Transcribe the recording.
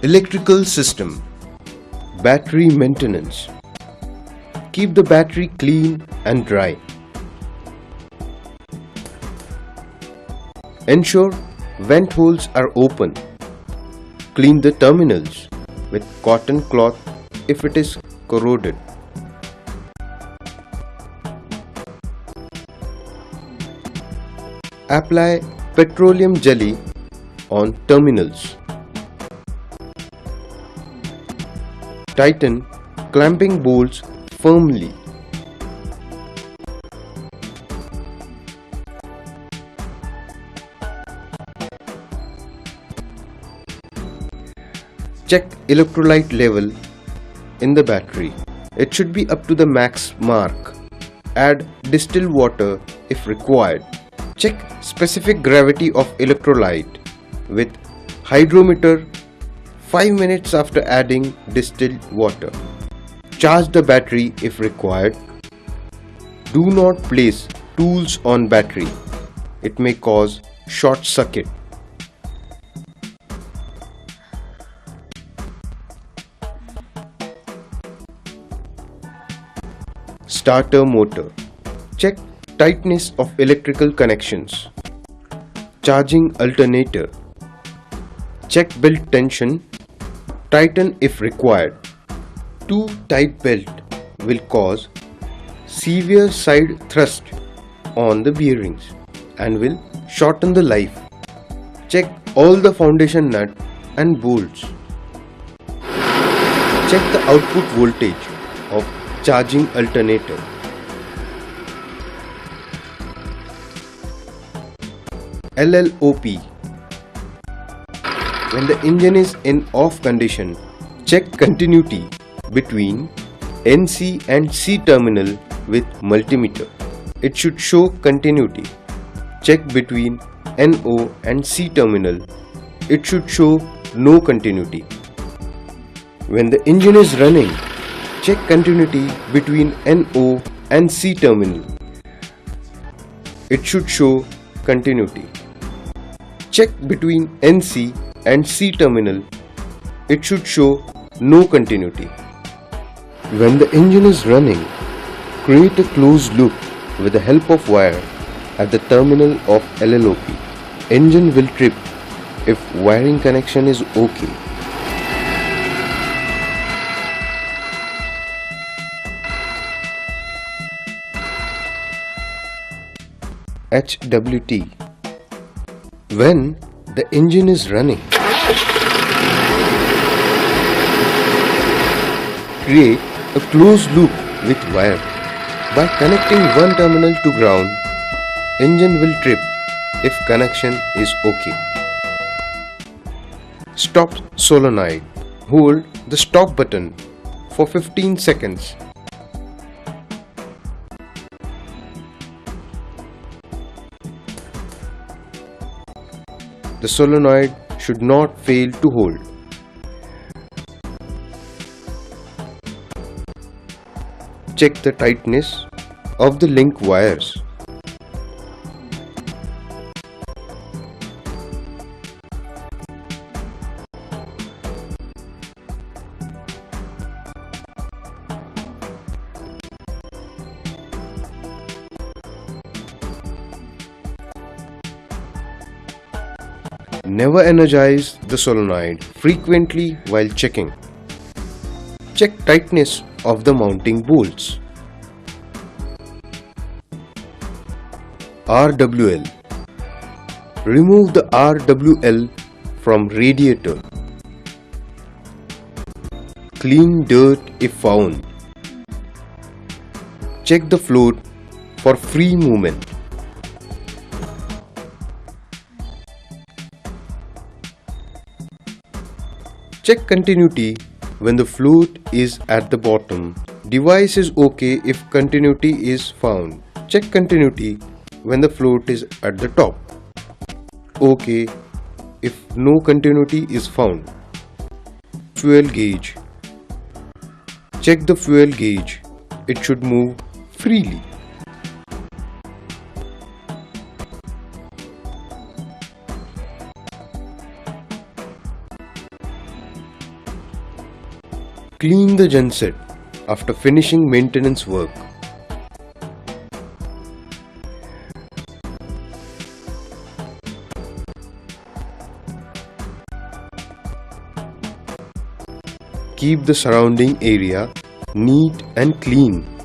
Electrical system. Battery maintenance. Keep the battery clean and dry. Ensure vent holes are open. Clean the terminals with cotton cloth if it is corroded. Apply petroleum jelly on terminals. Tighten clamping bolts firmly. Check electrolyte level in the battery. It should be up to the max mark. Add distilled water if required. Check specific gravity of electrolyte with hydrometer 5 minutes after adding distilled water. Charge the battery if required. Do not place tools on battery. It may cause short circuit. Starter motor. Check tightness of electrical connections. Charging alternator. Check belt tension. Tighten if required. Too tight belt will cause severe side thrust on the bearings and will shorten the life. Check all the foundation nut and bolts. Check the output voltage of charging alternator. LLOP. When the engine is in off condition, check continuity between NC and C terminal with multimeter. It should show continuity. Check between NO and C terminal. It should show no continuity. When the engine is running, check continuity between NO and C terminal. It should show continuity. Check between NC and C terminal. It should show no continuity. When the engine is running, create a closed loop with the help of wire at the terminal of LLOP. Engine will trip if wiring connection is okay. HWT. When the engine is running, create a closed loop with wire. By connecting one terminal to ground, engine will trip if connection is okay. Stop solenoid. Hold the stop button for 15 seconds. The solenoid should not fail to hold. Check the tightness of the link wires. Never energize the solenoid frequently while checking. Check tightness of the mounting bolts. RWL. Remove the RWL from radiator. Clean dirt if found. Check the float for free movement. Check continuity when the float is at the bottom. Device is okay if continuity is found. Check continuity when the float is at the top. Okay if no continuity is found. Fuel gauge. Check the fuel gauge. It should move freely. Clean the genset after finishing maintenance work. Keep the surrounding area neat and clean.